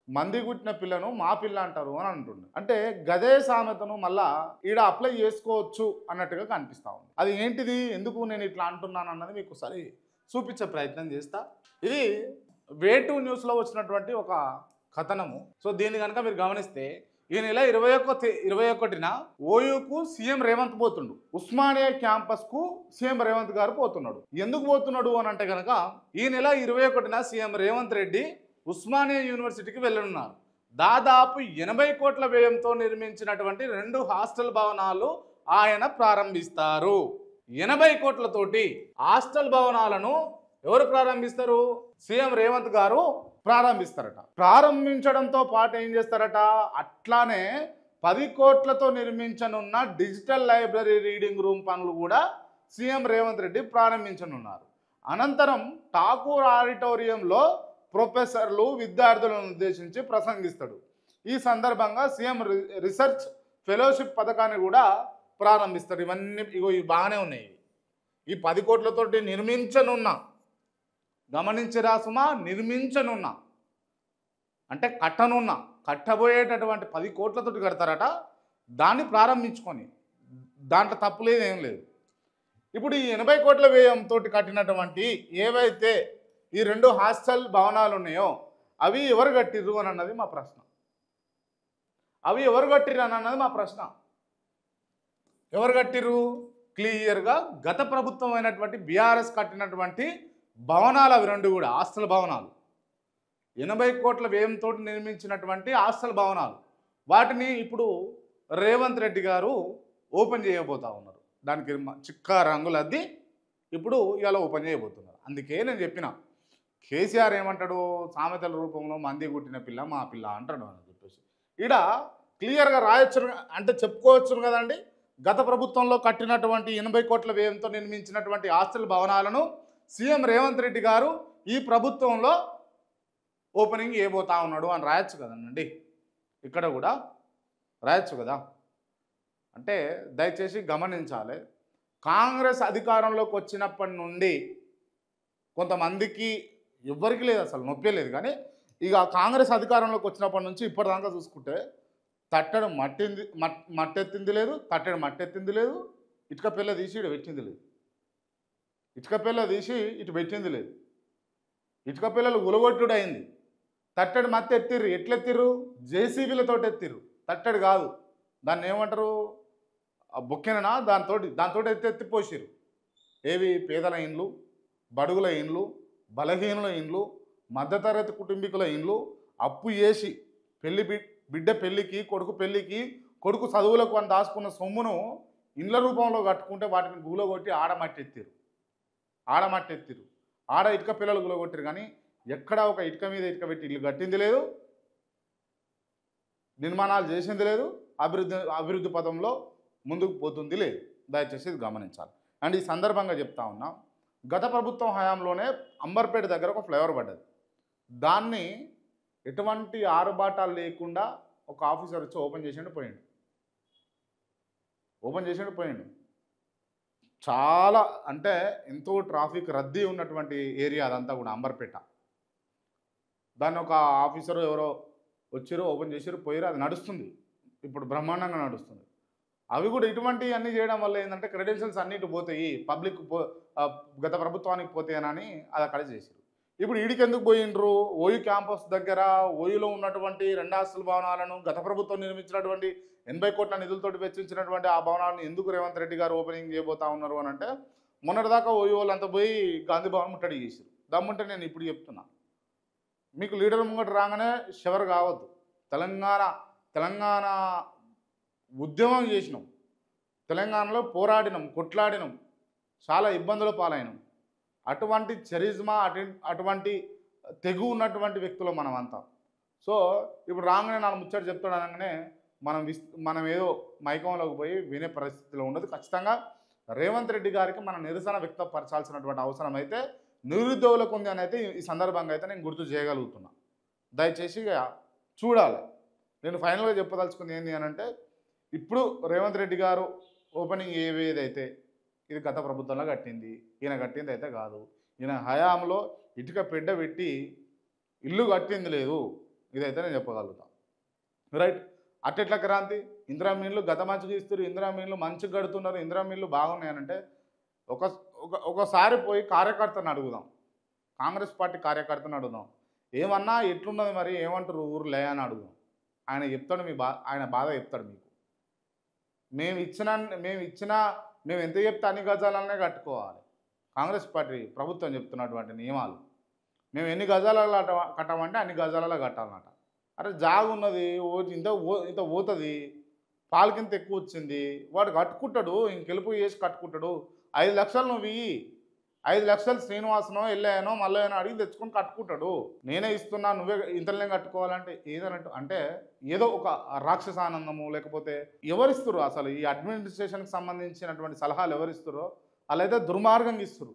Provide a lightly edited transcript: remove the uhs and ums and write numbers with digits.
మంది గుట్టిన పిల్లను మా పిల్ల అంటారు అని అంటుండు. అంటే గదే సామెతను మళ్ళా ఈడ అప్లై చేసుకోవచ్చు అన్నట్టుగా కనిపిస్తా ఉంది. అది ఏంటిది, ఎందుకు నేను ఇట్లా అంటున్నాను అన్నది మీకు ఒకసారి చూపించే ప్రయత్నం చేస్తా. ఇది వే2 న్యూస్లో వచ్చినటువంటి ఒక కథనము. సో దీన్ని కనుక మీరు గమనిస్తే ఈ నెల 21న ఓయూకు సీఎం రేవంత్ పోతుండు. ఉస్మానియా క్యాంపస్కు సీఎం రేవంత్ గారు పోతున్నాడు. ఎందుకు పోతున్నాడు అని అంటే కనుక ఈ నెల 21న సీఎం రేవంత్ రెడ్డి ఉస్మానియా యూనివర్సిటీకి వెళ్ళనున్నారు. దాదాపు 80 కోట్ల వ్యయంతో నిర్మించినటువంటి 2 హాస్టల్ భవనాలు ఆయన ప్రారంభిస్తారు. 80 కోట్లతోటి హాస్టల్ భవనాలను ఎవరు ప్రారంభిస్తారు? సీఎం రేవంత్ గారు ప్రారంభిస్తారట. ప్రారంభించడంతో పాటు ఏం చేస్తారట, అట్లానే 10 కోట్లతో నిర్మించనున్న డిజిటల్ లైబ్రరీ రీడింగ్ రూమ్ పనులు కూడా సీఎం రేవంత్ రెడ్డి ప్రారంభించనున్నారు. అనంతరం ఠాకూర్ ఆడిటోరియంలో ప్రొఫెసర్లు విద్యార్థులను ఉద్దేశించి ప్రసంగిస్తాడు. ఈ సందర్భంగా సీఎం రీసెర్చ్ ఫెలోషిప్ పథకాన్ని కూడా ప్రారంభిస్తాడు. ఇవన్నీ ఇవి బాగానే ఉన్నాయి. ఈ 10 కోట్లతోటి నిర్మించనున్నా, గమనించిరా సుమా, నిర్మించనున్నా అంటే కట్టబోయేటటువంటి 10 కోట్లతోటి కడతారట. దాన్ని ప్రారంభించుకొని దాంట్లో తప్పులేదు, ఏం లేదు. ఇప్పుడు ఈ 80 కోట్ల వ్యయంతో కట్టినటువంటి ఏవైతే ఈ 2 హాస్టల్ భవనాలు ఉన్నాయో అవి ఎవరు కట్టిర్రు అని అన్నది మా ప్రశ్న. ఎవరు కట్టిర్రు? క్లియర్గా గత ప్రభుత్వం అయినటువంటి బీఆర్ఎస్ కట్టినటువంటి భవనాలు అవి 2 కూడా హాస్టల్ భవనాలు. 80 కోట్ల వ్యయంతో నిర్మించినటువంటి హాస్టల్ భవనాలు. వాటిని ఇప్పుడు రేవంత్ రెడ్డి గారు ఓపెన్ చేయబోతా ఉన్నారు. దానికి చిక్కా రంగులు అద్ది ఇప్పుడు ఇలా ఓపెన్ చేయబోతున్నారు. అందుకే నేను చెప్పిన, కేసీఆర్ ఏమంటాడు, సామెతల రూపంలో మంది గుట్టిన పిల్ల మా పిల్ల అంటాడు అని చెప్పేసి ఈడ క్లియర్గా రాయొచ్చు, అంటే చెప్పుకోవచ్చు కదండి. గత ప్రభుత్వంలో కట్టినటువంటి 80 కోట్ల వ్యయంతో నిర్మించినటువంటి హాస్టల్ భవనాలను సీఎం రేవంత్ రెడ్డి గారు ఈ ప్రభుత్వంలో ఓపెనింగ్ చేయబోతా ఉన్నాడు అని రాయొచ్చు కదండి. ఇక్కడ కూడా రాయొచ్చు కదా. అంటే దయచేసి గమనించాలి, కాంగ్రెస్ అధికారంలోకి వచ్చినప్పటి నుండి కొంతమందికి ఎవ్వరికి లేదు, అసలు నొప్పే లేదు. కానీ ఇక కాంగ్రెస్ అధికారంలోకి వచ్చినప్పటి నుంచి ఇప్పటిదాకా చూసుకుంటే తట్టెడు మట్టెత్తింది లేదు, తట్టెడు మట్టెత్తింది లేదు, ఇటుక పిల్ల తీసి ఇటు పెట్టింది లేదు, ఇటుక పిల్ల తీసి ఇటు పెట్టింది లేదు. ఇటుక పిల్లలు ఉలగొట్టుడు అయింది. తట్టెడు మట్టి ఎత్తిర్రు. ఎట్లెత్తిర్రు? జేసీబీలతో ఎత్తిర్రు. తట్టెడు కాదు, దాన్ని ఏమంటారు, బొక్కెననా, దాంతో ఎత్తిపోసిర్రు. ఏవి? పేదల ఇండ్లు, బడుగుల ఇండ్లు, బలహీనుల ఇండ్లు, మధ్యతరగతి కుటుంబీకుల ఇండ్లు అప్పు చేసి బిడ్డ పెళ్ళికి, కొడుకు పెళ్ళికి, కొడుకు చదువులకు అని దాచుకున్న సొమ్మును ఇండ్ల రూపంలో కట్టుకుంటే వాటిని గులగొట్టి ఆడమట్టి ఎత్తిరు. ఆడ ఇటుక పిల్లలు గులగొట్టిరు. కానీ ఎక్కడా ఒక ఇటుక మీద ఇటుక పెట్టి ఇల్లు కట్టింది లేదు, నిర్మాణాలు చేసింది లేదు, అభివృద్ధి పదంలో ముందుకు పోతుంది లేదు. దయచేసి ఇది గమనించాలి. అండ్ ఈ సందర్భంగా చెప్తా ఉన్నా, గత ప్రభుత్వం హయాంలోనే అంబర్పేట దగ్గర ఒక ఫ్లైఓవర్ పడ్డది. దాన్ని ఎటువంటి ఆరుబాటాలు లేకుండా ఒక ఆఫీసర్ వచ్చి ఓపెన్ చేసిండు పోయిండు. చాలా అంటే ఎంతో ట్రాఫిక్ రద్దీ ఉన్నటువంటి ఏరియా అదంతా కూడా అంబర్పేట. దాన్ని ఒక ఆఫీసరు ఎవరో వచ్చారు, ఓపెన్ చేసారు, పోయారు. అది నడుస్తుంది, ఇప్పుడు బ్రహ్మాండంగా నడుస్తుంది. అవి కూడా ఇటువంటి అన్నీ చేయడం వల్ల ఏంటంటే క్రెడెన్షియల్స్ అన్నిటి పోతాయి, పబ్లిక్ గత ప్రభుత్వానికి పోతాయనని అది అక్కడ చేశారు. ఇప్పుడు ఈడికి ఎందుకు పోయిండ్రు? ఓయూ క్యాంపస్ దగ్గర ఓయూలో ఉన్నటువంటి 2 హాస్టల్ భవనాలను గత ప్రభుత్వం నిర్మించినటువంటి 80 కోట్ల నిధులతోటి వెచ్చించినటువంటి ఆ భవనాలను ఎందుకు రేవంత్ రెడ్డి గారు ఓపెనింగ్ చేయబోతా ఉన్నారు అని అంటే, మొన్నటిదాకా ఓయూ వాళ్ళంతా పోయి గాంధీ భవన్ ముట్టడి చేశారు. దమ్ముంటే నేను ఇప్పుడు చెప్తున్నా, మీకు లీడర్ ముంగట రాగానే షవర్ కావద్దు. తెలంగాణ ఉద్యమం చేసినాం, తెలంగాణలో పోరాడినాం, కొట్లాడినాం, చాలా ఇబ్బందులు పాలైనాం. అటువంటి చరిజ్మా, అటువంటి తెగు ఉన్నటువంటి వ్యక్తులు మనమంతా. సో ఇప్పుడు రాగానే నాకు ముచ్చట చెప్తాడు అనగానే మనం ఏదో మైకంలోకి పోయి వినే పరిస్థితిలో ఉండదు. ఖచ్చితంగా రేవంత్ రెడ్డి గారికి మన నిరసన వ్యక్తపరచాల్సినటువంటి అవసరం అయితే నిరుద్యోగులకు ఉంది అని అయితే ఈ సందర్భంగా అయితే నేను గుర్తు చేయగలుగుతున్నా. దయచేసి చూడాలి. నేను ఫైనల్గా చెప్పదలుచుకుంది ఏంటి అని అంటే, ఇప్పుడు రేవంత్ రెడ్డి గారు ఓపెనింగ్ ఏదైతే ఇది గత ప్రభుత్వంలో కట్టింది, ఈయన కట్టింది అయితే కాదు. ఈయన హయాంలో ఇటుక పెట్టి ఇల్లు కట్టింది లేదు, ఇదైతే నేను చెప్పగలుగుతా. రైట్. అట్టెట్ల క్రాంతి ఇందిరా మీన్లు గత మంచిగా ఇస్తారు, ఇందిరా మీన్లు మంచిగా కడుతున్నారు, ఇందిరా మీన్లు బాగున్నాయనంటే ఒక ఒకసారి పోయి కార్యకర్తను అడుగుదాం, కాంగ్రెస్ పార్టీ కార్యకర్తను అడుగుదాం, ఏమన్నా ఎట్లున్నది మరి ఏమంటారు ఊర్లే అని అడుగుదాం. ఆయన చెప్తాడు, ఆయన బాధ చెప్తాడు మీకు. మేము ఇచ్చిన మేము ఎంత చెప్తే అన్ని గజాలనే కట్టుకోవాలి. కాంగ్రెస్ పార్టీ ప్రభుత్వం చెప్తున్నటువంటి నియమాలు. మేము ఎన్ని గజాలలో కట్టమంటే అన్ని గజాలలో కట్టాలన్నమాట. అరే జాగు ఉన్నది, ఇంత పోతుంది, పాలకింత ఎక్కువ వచ్చింది, వాడు కట్టుకుంటాడు, ఇంకెలుపు చేసి కట్టుకుంటాడు. 5 లక్షలు నువ్వు ఇయ్యి, 5 లక్షలు శ్రీనివాసనో ఎల్లయ్యనో మల్లయ్యనో అడిగి తెచ్చుకొని కట్టుకుంటాడు. నేనే ఇస్తున్నా, నువ్వే ఇంతలోనే కట్టుకోవాలంటే ఏదన్నట్టు అంటే ఏదో ఒక రాక్షసానందము. లేకపోతే ఎవరిస్తారు అసలు ఈ అడ్మినిస్ట్రేషన్కి సంబంధించినటువంటి సలహాలు ఎవరిస్తారో వాళ్ళైతే దుర్మార్గంగా ఇస్తారు.